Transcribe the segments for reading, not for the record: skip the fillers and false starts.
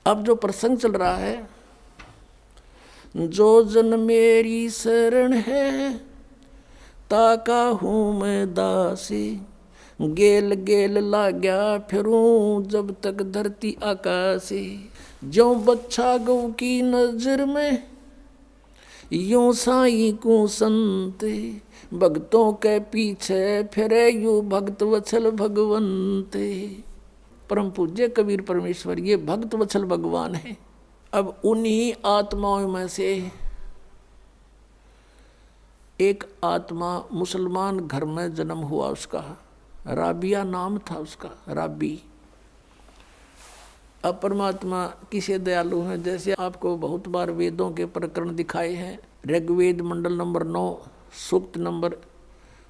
अब जो प्रसंग चल रहा है, जो जन मेरी शरण है ताका हूँ मैं दासी, गेल गेल लाग्या फिरूं जब तक धरती आकाशी। ज्यों बच्चा गऊ की नजर में यूं साई को संत, भक्तों के पीछे फिरे यू भक्त वत्सल भगवंत। परम पूज्य कबीर परमेश्वर ये भक्त वत्सल भगवान है। अब उन्हीं आत्माओं में से एक आत्मा मुसलमान घर में जन्म हुआ, उसका राबिया नाम था, उसका राबी। अब परमात्मा किसे दयालु हैं, जैसे आपको बहुत बार वेदों के प्रकरण दिखाए हैं। ऋग्वेद मंडल नंबर 9 सूक्त नंबर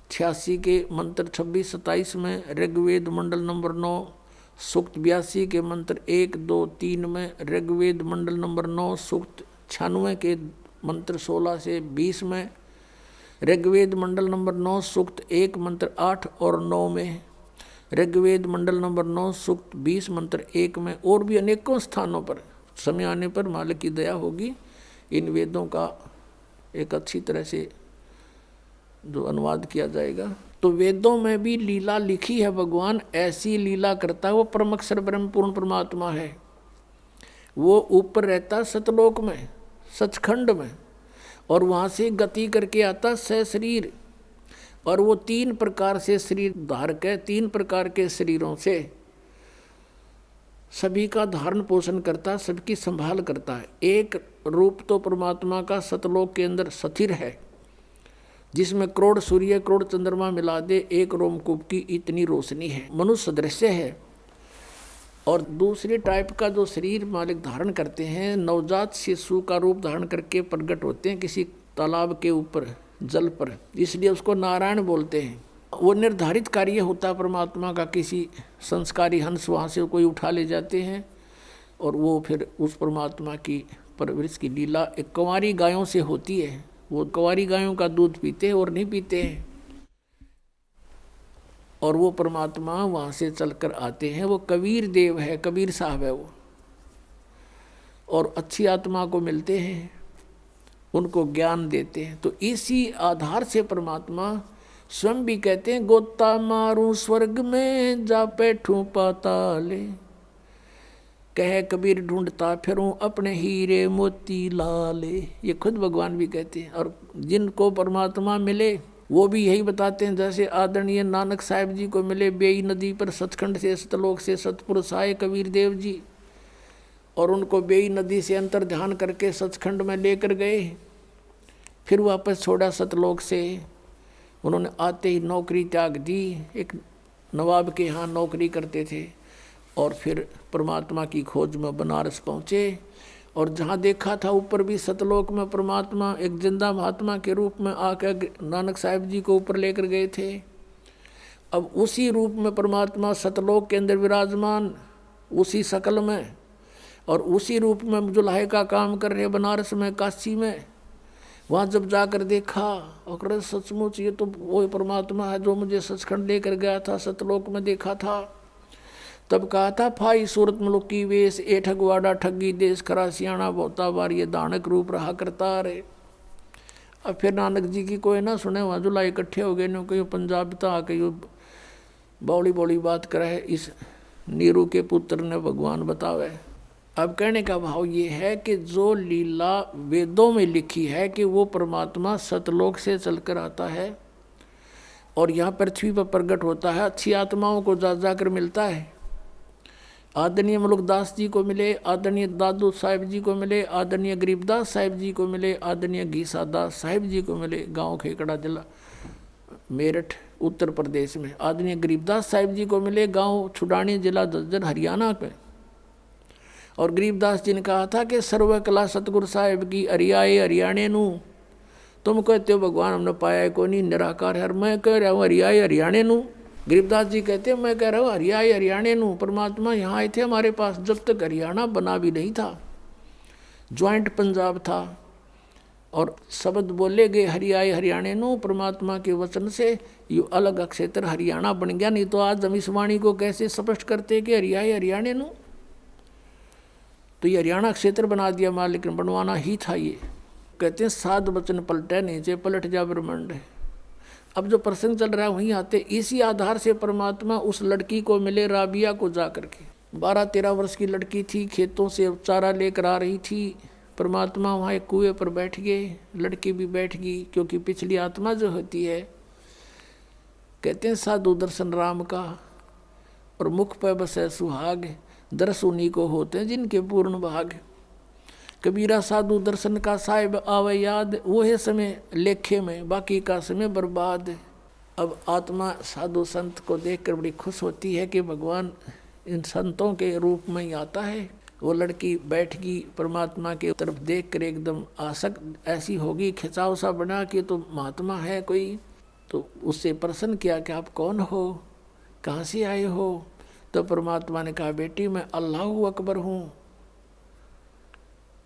86 के मंत्र 26-27 में, ऋग्वेद मंडल नंबर 9 सूक्त 82 के मंत्र 1, 2, 3 में, ऋग्वेद मंडल नंबर 9 सूक्त 96 के मंत्र 16 से 20 में, ऋग्वेद मंडल नंबर 9 सूक्त 1 मंत्र 8 और 9 में, ऋग्वेद मंडल नंबर 9 सूक्त 20 मंत्र 1 में, और भी अनेकों स्थानों पर समय आने पर मालिक की दया होगी इन वेदों का एक अच्छी तरह से जो अनुवाद किया जाएगा। तो वेदों में भी लीला लिखी है, भगवान ऐसी लीला करता है। वो परम अक्षर ब्रह्म पूर्ण परमात्मा है। वो ऊपर रहता सतलोक में, सचखंड में, और वहाँ से गति करके आता सशरीर, और वो 3 प्रकार से शरीर धारक है। 3 प्रकार के शरीरों से सभी का धारण पोषण करता, सबकी संभाल करता है। एक रूप तो परमात्मा का सतलोक के अंदर स्थिर है, जिसमें करोड़ सूर्य करोड़ चंद्रमा मिला दे एक रोमकूप की इतनी रोशनी है, मनुष्य सदृश्य है। और दूसरे टाइप का जो शरीर मालिक धारण करते हैं, नवजात शिशु का रूप धारण करके प्रकट होते हैं किसी तालाब के ऊपर जल पर, इसलिए उसको नारायण बोलते हैं। वो निर्धारित कार्य होता है परमात्मा का, किसी संस्कारी हंस वहाँ से कोई उठा ले जाते हैं और वो फिर उस परमात्मा की परवरिश की लीला एक कंवारी गायों से होती है। वो कंवारी गायों का दूध पीते हैं और नहीं पीते हैं, और वो परमात्मा वहाँ से चलकर आते हैं। वो कबीर देव है, कबीर साहब है वो, और अच्छी आत्मा को मिलते हैं, उनको ज्ञान देते हैं। तो इसी आधार से परमात्मा स्वयं भी कहते हैं, गोता मारूं स्वर्ग में जा बैठूं पाताले, कहे कबीर ढूंढता फिरूं अपने हीरे मोती लाले। ये खुद भगवान भी कहते हैं। और जिनको परमात्मा मिले वो भी यही बताते हैं, जैसे आदरणीय नानक साहिब जी को मिले बेई नदी पर सचखंड से सतलोक से सतपुरुष आए कबीर देव जी, और उनको बेई नदी से अंतर ध्यान करके सचखंड में लेकर गए, फिर वापस छोड़ा सतलोक से। उन्होंने आते ही नौकरी त्याग दी, एक नवाब के यहाँ नौकरी करते थे, और फिर परमात्मा की खोज में बनारस पहुँचे। और जहाँ देखा था ऊपर भी सतलोक में परमात्मा एक जिंदा महात्मा के रूप में आकर नानक साहिब जी को ऊपर लेकर गए थे। अब उसी रूप में परमात्मा सतलोक के अंदर विराजमान, उसी शकल में, और उसी रूप में जुलाहे का काम कर रहे बनारस में, काशी में। वहाँ जब जाकर देखा और सचमुच ये तो वो परमात्मा है जो मुझे सचखंड लेकर गया था, सतलोक में देखा था। तब कहा था, फाई सूरत मलुकी वेश ए ठगवाड़ा ठगी देश खरा सियाणा बहुता बार ये दानक रूप रहा करता रे। अब फिर नानक जी की कोई ना सुने, वहाँ जुला इकट्ठे हो गए, न कोई पंजाब तो आके यो बौड़ी बौड़ी बात करे, इस नीरू के पुत्र ने भगवान बतावे। अब कहने का भाव ये है कि जो लीला वेदों में लिखी है कि वो परमात्मा सतलोक से चलकर आता है और यहाँ पृथ्वी पर प्रकट होता है, अच्छी आत्माओं को जा जाकर मिलता है। आदरणीय मुलुकदास जी को मिले, आदरणीय दादू साहिब जी को मिले, आदरणीय गरीबदास साहिब जी को मिले, आदरणीय घीसा दास साहिब जी को मिले, गांव खेकड़ा जिला मेरठ उत्तर प्रदेश में। आदरणीय गरीबदास साहिब जी को मिले, गांव छुडानी जिला झज्जर हरियाणा में। और गरीबदास जी ने कहा था कि सर्व कला सतगुरु साहिब की हरियाए हरियाणे नू, तुम कहते हो भगवान हमने पाया को नहीं, निराकार है, मैं कह रहा हूँ हरियाए हरियाणे नू। गरीबदास जी कहते हैं मैं कह रहा हूँ हरियाए हरियाणे नू। परमात्मा यहाँ आए थे हमारे पास जब तक हरियाणा बना भी नहीं था, ज्वाइंट पंजाब था, और शब्द बोले गए हरियाए हरियाणे नू। परमात्मा के वचन से ये अलग क्षेत्र हरियाणा बन गया, नहीं तो आज हम इस वाणी को कैसे स्पष्ट करते कि हरियाए हरियाणे नू। तो ये हरियाणा क्षेत्र बना दिया मां, लेकिन बनवाना ही था ये। कहते हैं साध वचन पलटे नीचे पलट जा ब्रह्मांड। अब जो प्रसंग चल रहा है वहीं आते, इसी आधार से परमात्मा उस लड़की को मिले राबिया को जा करके। 12-13 वर्ष की लड़की थी, खेतों से चारा लेकर आ रही थी। परमात्मा वहाँ एक कुएं पर बैठ गए, लड़की भी बैठ गई, क्योंकि पिछली आत्मा जो होती है, कहते हैं साधु दर्शन राम का और मुख पर बसे सुहाग, दर्श उन्हीं को होते हैं जिनके पूर्ण भाग। कबीरा साधु दर्शन का साहिब आवे याद, वो है समय लेखे में बाकी का समय बर्बाद। अब आत्मा साधु संत को देखकर बड़ी खुश होती है कि भगवान इन संतों के रूप में ही आता है। वो लड़की बैठ गई, परमात्मा के तरफ देख कर एकदम आसक्त ऐसी होगी, खिंचाव सा बना कि तो महात्मा है कोई। तो उससे प्रश्न किया कि आप कौन हो, कहाँ से आए हो? तो परमात्मा ने कहा बेटी मैं अल्लाह अकबर हूँ।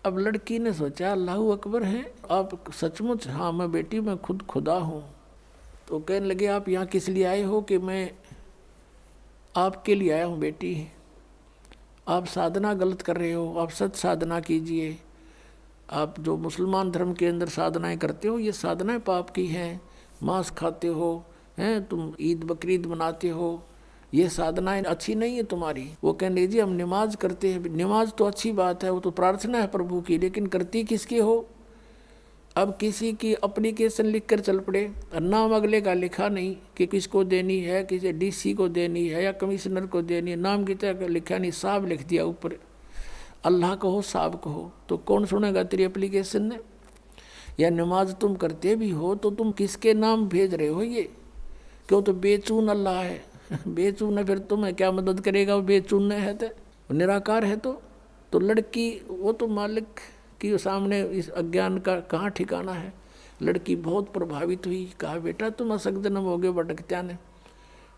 अब लड़की ने सोचा अल्लाह अकबर है, आप सचमुच? हाँ मैं बेटी मैं खुद खुदा हूँ। तो कहने लगे आप यहाँ किस लिए आए हो? कि मैं आपके लिए आया हूँ बेटी, आप साधना गलत कर रहे हो, आप सच साधना कीजिए। आप जो मुसलमान धर्म के अंदर साधनाएं करते हो ये साधनाएं पाप की हैं, मांस खाते हो हैं, तुम ईद बकरीद मनाते हो, ये साधनाएं अच्छी नहीं है तुम्हारी। वो कहने लगे जी हम नमाज करते हैं। नमाज तो अच्छी बात है, वो तो प्रार्थना है प्रभु की, लेकिन करती किसके हो? अब किसी की एप्लीकेशन लिख कर चल पड़े, नाम अगले का लिखा नहीं कि किसको देनी है, किसी डीसी को देनी है या कमिश्नर को देनी है, नाम की तरह लिखा नहीं, साहब लिख दिया ऊपर, अल्लाह कहो साहब कहो, तो कौन सुनेगा तेरी एप्लीकेशन ने? या नमाज तुम करते भी हो तो तुम किसके नाम भेज रहे हो? ये क्यों? तो बेचून अल्लाह है, बेचून है, फिर तुम्हें क्या मदद करेगा? वो बेचून है तो निराकार है। तो लड़की वो तो मालिक कि सामने इस अज्ञान का कहाँ ठिकाना है। लड़की बहुत प्रभावित हुई, कहा बेटा तुम असक जन्म हो गए भटकत्या ने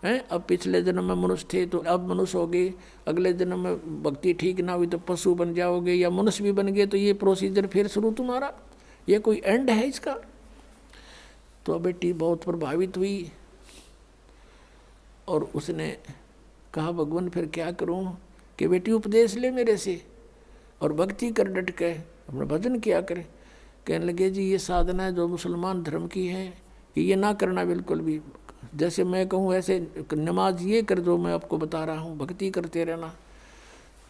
हैं, अब पिछले जन्म में मनुष्य थे तो अब मनुष्य हो गए, अगले जन्म में भक्ति ठीक ना हुई तो पशु बन जाओगे, या मनुष्य भी बन गए तो ये प्रोसीजर फिर शुरू तुम्हारा, ये कोई एंड है इसका? तो बेटी बहुत प्रभावित हुई और उसने कहा भगवान फिर क्या करूं? कि बेटी उपदेश ले मेरे से और भक्ति कर डट के अपना भजन किया करे। कहने लगे जी ये साधना है जो मुसलमान धर्म की है कि ये ना करना बिल्कुल भी, जैसे मैं कहूँ ऐसे नमाज ये कर जो मैं आपको बता रहा हूँ, भक्ति करते रहना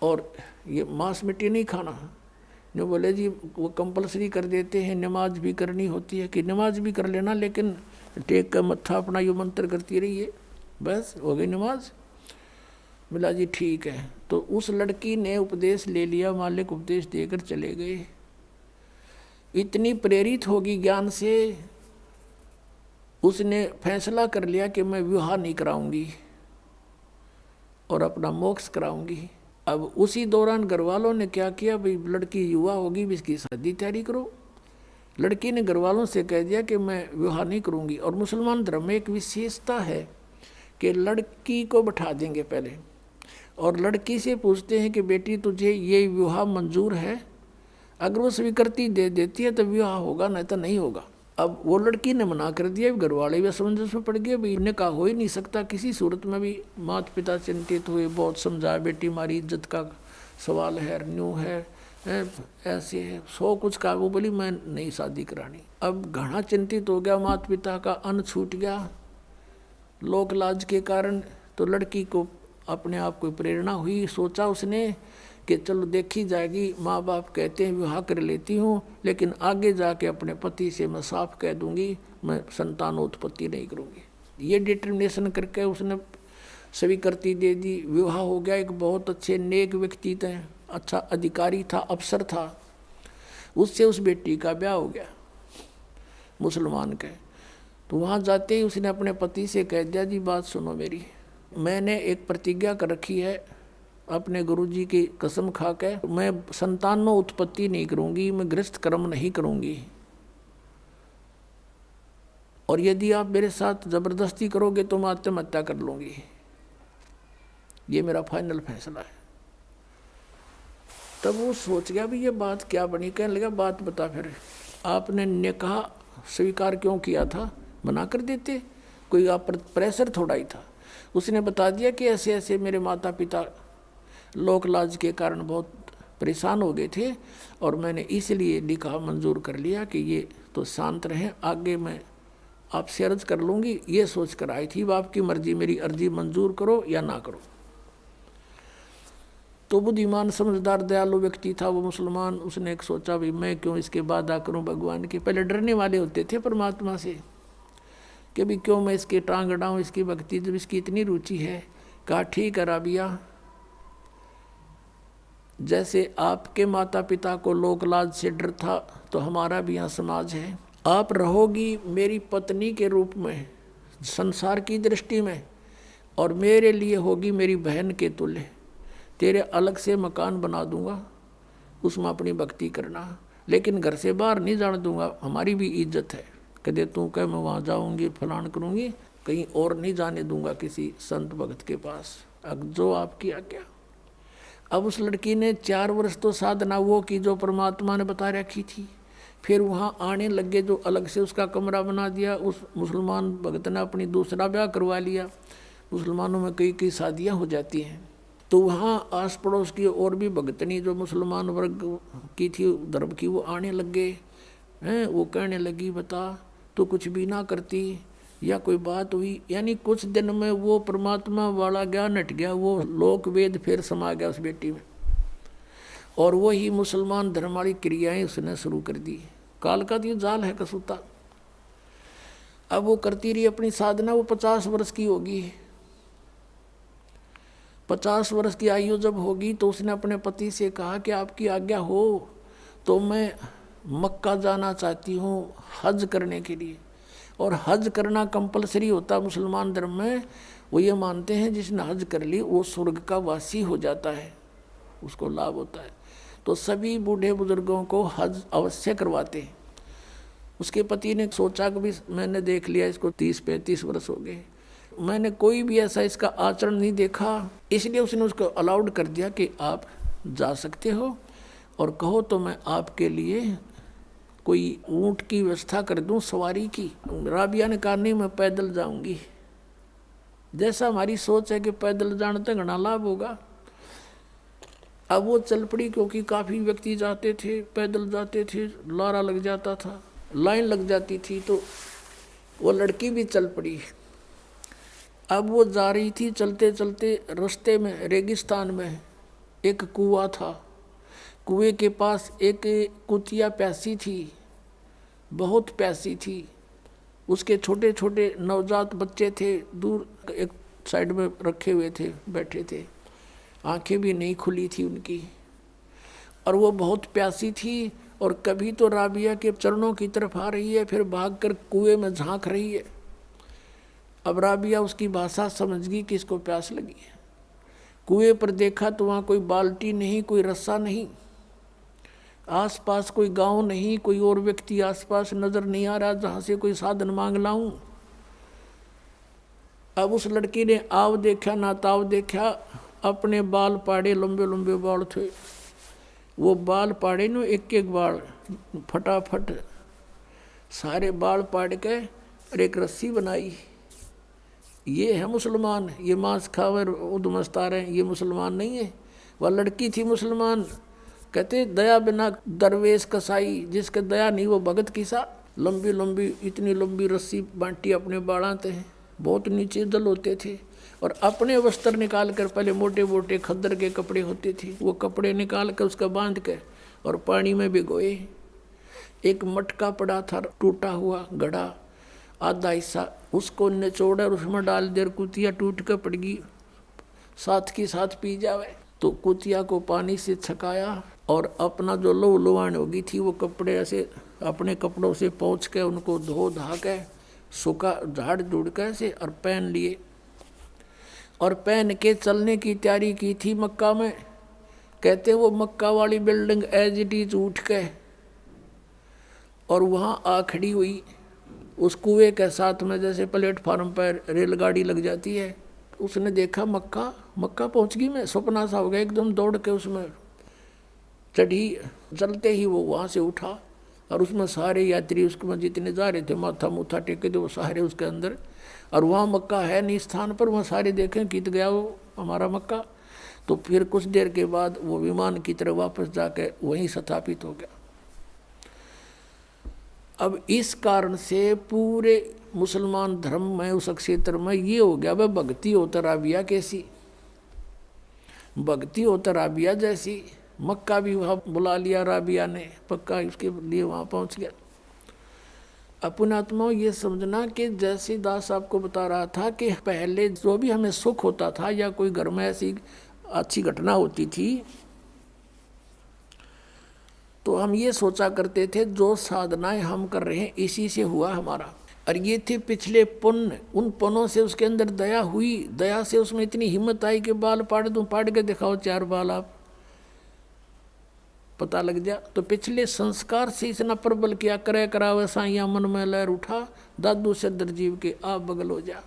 और ये मांस मिट्टी नहीं खाना। जो बोले जी वो कंपलसरी कर देते हैं, नमाज भी करनी होती है कि नमाज भी कर लेना, लेकिन टेक का मत्था अपना यो मंत्र करती रहिए, बस हो गई नमाज। मिला जी ठीक है। तो उस लड़की ने उपदेश ले लिया, मालिक उपदेश देकर चले गए। इतनी प्रेरित होगी ज्ञान से, उसने फैसला कर लिया कि मैं विवाह नहीं कराऊंगी और अपना मोक्ष कराऊंगी। अब उसी दौरान घर वालों ने क्या किया, भाई लड़की युवा होगी भी इसकी शादी तैयारी करो। लड़की ने घर वालों से कह दिया कि मैं विवाह नहीं करूंगी। और मुसलमान धर्म में एक विशेषता है कि लड़की को बैठा देंगे पहले और लड़की से पूछते हैं कि बेटी तुझे ये विवाह मंजूर है? अगर वो स्वीकृति दे देती है तो विवाह होगा, नहीं तो नहीं होगा। अब वो लड़की ने मना कर दिया, घर वाले भी असमंजस में पड़ गए, भाई निकाह हो ही नहीं सकता किसी सूरत में भी। माता पिता चिंतित हुए, बहुत समझाया बेटी हमारी इज्जत का सवाल है, न्यू है, ऐसे है, 100 कुछ का। वो बोली मैं नहीं शादी करानी। अब घना चिंतित हो गया, माता पिता का अन्न छूट गया लोक लाज के कारण। तो लड़की को अपने आप को प्रेरणा हुई, सोचा उसने कि चलो देखी जाएगी, माँ बाप कहते हैं विवाह कर लेती हूँ, लेकिन आगे जाके अपने पति से मैं साफ कह दूंगी मैं संतानोत्पत्ति नहीं करूँगी। ये डिटर्मिनेशन करके उसने स्वीकृति दे दी। विवाह हो गया। एक बहुत अच्छे नेक व्यक्ति थे, अच्छा अधिकारी था, अफसर था, उससे उस बेटी का ब्याह हो गया मुसलमान के। तो वहाँ जाते ही उसने अपने पति से कह दिया जी बात सुनो मेरी, मैंने एक प्रतिज्ञा कर रखी है अपने गुरुजी की कसम खा के, मैं संतानों उत्पत्ति नहीं करूंगी, मैं गृहस्थ कर्म नहीं करूंगी, और यदि आप मेरे साथ जबरदस्ती करोगे तो मैं आत्महत्या कर लूंगी। ये मेरा फाइनल फैसला है। तब वो सोच गया भी ये बात क्या बनी। कहने लगा बात बता फिर आपने निकाह स्वीकार क्यों किया था, मना कर देते, कोई आप पर प्रेशर थोड़ा ही था। उसने बता दिया कि ऐसे ऐसे मेरे माता पिता लोक लाज के कारण बहुत परेशान हो गए थे, और मैंने इसलिए निकाह मंजूर कर लिया कि ये तो शांत रहें, आगे मैं आपसे अर्ज कर लूँगी, ये सोच कर आई थी। बाप की मर्जी, मेरी अर्जी मंजूर करो या ना करो। तो बुद्धिमान समझदार दयालु व्यक्ति था वो मुसलमान। उसने एक सोचा भी मैं क्यों इसके वादा करूं भगवान के। पहले डरने वाले होते थे परमात्मा से कि भी क्यों मैं इसके टांग अड़ाऊं, इसकी भक्ति जब इसकी इतनी रुचि है। कहा ठीक है राबिया, जैसे आपके माता पिता को लोक लाज से डर था तो हमारा भी यहाँ समाज है। आप रहोगी मेरी पत्नी के रूप में संसार की दृष्टि में, और मेरे लिए होगी मेरी बहन के तुल्य। तेरे अलग से मकान बना दूंगा, उसमें अपनी भक्ति करना, लेकिन घर से बाहर नहीं जाने दूंगा, हमारी भी इज्जत है। कदे तू कह मैं वहाँ जाऊंगी फलान करूंगी, कहीं और नहीं जाने दूंगा किसी संत भक्त के पास, जो आपकी आज्ञा। अब उस लड़की ने 4 वर्ष तो साधना वो की जो परमात्मा ने बता रखी थी। फिर वहाँ आने लगे, जो अलग से उसका कमरा बना दिया। उस मुसलमान भक्त ने अपनी दूसरा ब्याह करवा लिया। मुसलमानों में कई कई शादियाँ हो जाती हैं। तो वहाँ आस पड़ोस की और भी भगतनी जो मुसलमान वर्ग की थी धर्म की, वो आने लगे हैं। वो कहने लगी बता तो कुछ भी ना करती या कोई बात हुई। यानी कुछ दिन में वो परमात्मा वाला ज्ञान हट गया, वो लोक वेद फिर समा गया उस बेटी में, और वही मुसलमान धर्म वाली क्रियाएं उसने शुरू कर दी। काल का तो जाल है कसूता। अब वो करती रही अपनी साधना। वो 50 वर्ष की होगी। 50 वर्ष की आयु जब होगी तो उसने अपने पति से कहा कि आपकी आज्ञा हो तो मैं मक्का जाना चाहती हूँ हज करने के लिए। और हज करना कंपलसरी होता मुसलमान धर्म में। वो ये मानते हैं जिसने हज कर ली वो स्वर्ग का वासी हो जाता है, उसको लाभ होता है। तो सभी बूढ़े बुजुर्गों को हज अवश्य करवाते हैं। उसके पति ने सोचा कि भी मैंने देख लिया इसको 30-35 वर्ष हो गए, मैंने कोई भी ऐसा इसका आचरण नहीं देखा, इसलिए उसने उसको अलाउड कर दिया कि आप जा सकते हो, और कहो तो मैं आपके लिए कोई ऊँट की व्यवस्था कर दूं सवारी की। राबिया ने कहा नहीं मैं पैदल जाऊंगी। जैसा हमारी सोच है कि पैदल जाने तक घना लाभ होगा। अब वो चल पड़ी, क्योंकि काफ़ी व्यक्ति जाते थे, पैदल जाते थे, लारा लग जाता था, लाइन लग जाती थी, तो वो लड़की भी चल पड़ी। अब वो जा रही थी, चलते चलते रास्ते में रेगिस्तान में एक कुआं था। कुएं के पास एक कुतिया प्यासी थी, बहुत प्यासी थी। उसके छोटे छोटे नवजात बच्चे थे, दूर एक साइड में रखे हुए थे, बैठे थे, आंखें भी नहीं खुली थी उनकी, और वो बहुत प्यासी थी। और कभी तो राबिया के चरणों की तरफ आ रही है, फिर भागकर कुएं में झांक रही है। अब राबिया उसकी भाषा समझ गई कि इसको प्यास लगी है। कुएं पर देखा तो वहाँ कोई बाल्टी नहीं, कोई रस्सा नहीं, आसपास कोई गांव नहीं, कोई और व्यक्ति आसपास नजर नहीं आ रहा जहाँ से कोई साधन मांग लाऊं। अब उस लड़की ने आव देखा ना ताव देखा, अपने बाल पाड़े, लंबे लंबे बाल थे, वो बाल पाड़े न एक एक बाल फटाफट सारे बाल पाड़ के और एक रस्सी बनाई। ये है मुसलमान, ये मांस खावर उदमस्ता रहे, ये मुसलमान नहीं है। वह लड़की थी मुसलमान। कहते दया बिना दरवेश कसाई, जिसके दया नहीं वो भगत किसा। लंबी लंबी इतनी लंबी रस्सी बांटी अपने बाड़ाते हैं, बहुत नीचे जल होते थे, और अपने वस्त्र निकाल कर, पहले मोटे मोटे खद्दर के कपड़े होते थे, वो कपड़े निकाल कर उसका बांध के और पानी में भिगोए। एक मटका पड़ा था टूटा हुआ घड़ा, आधा हिस्सा, उसको निचोड़ा और उसमें डाल देर कुतिया टूट कर पड़ गई, साथ की साथ पी जावे। तो कुतिया को पानी से छकाया और अपना जो लहू लुहान होगी थी वो कपड़े ऐसे अपने कपड़ों से पोंछ के उनको धो धा के सूखा झाड़ झूड़ के से और पहन लिए, और पहन के चलने की तैयारी की थी मक्का में। कहते वो मक्का वाली बिल्डिंग एज इट इज उठ के और वहाँ आ खड़ी हुई उस कुएं के साथ में, जैसे प्लेटफार्म पर रेलगाड़ी लग जाती है। उसने देखा मक्का, मक्का पहुँच गई। मैं सपना सा हो गया, एकदम दौड़ के उसमें चढ़ी। चलते ही वो वहाँ से उठा और उसमें सारे यात्री उसके जितने जा रहे थे माथा मुथा टेके थे वो सारे उसके अंदर, और वहाँ मक्का है नहीं स्थान पर, वहाँ सारे देखें कित गया वो हमारा मक्का। तो फिर कुछ देर के बाद वो विमान की तरह वापस जाकर वहीं स्थापित हो गया। अब इस कारण से पूरे मुसलमान धर्म में उस क्षेत्र में ये हो गया, वह भक्ति हो तराबिया कैसी, भक्ति हो तराबिया जैसी। मक्का भी वहाँ बुला लिया राबिया ने, पक्का इसके लिए वहाँ पहुँच गया। अपने आत्माओं ये समझना कि जैसे दास आपको बता रहा था कि पहले जो भी हमें सुख होता था या कोई घर में ऐसी अच्छी घटना होती थी तो हम ये सोचा करते थे जो साधनाएं हम कर रहे हैं इसी से हुआ हमारा। और ये थे पिछले पुण्य, उन पुण्यों से उसके अंदर दया हुई, दया से उसमें इतनी हिम्मत आई कि बाल पाड़ दूं, पाड़ के दिखाओ 4 बाल, आप पता लग जा। तो पिछले संस्कार से इतना प्रबल किया, करे करावे साइया मन में लहर उठा, दादू सदर जीव के आप बगल हो जा।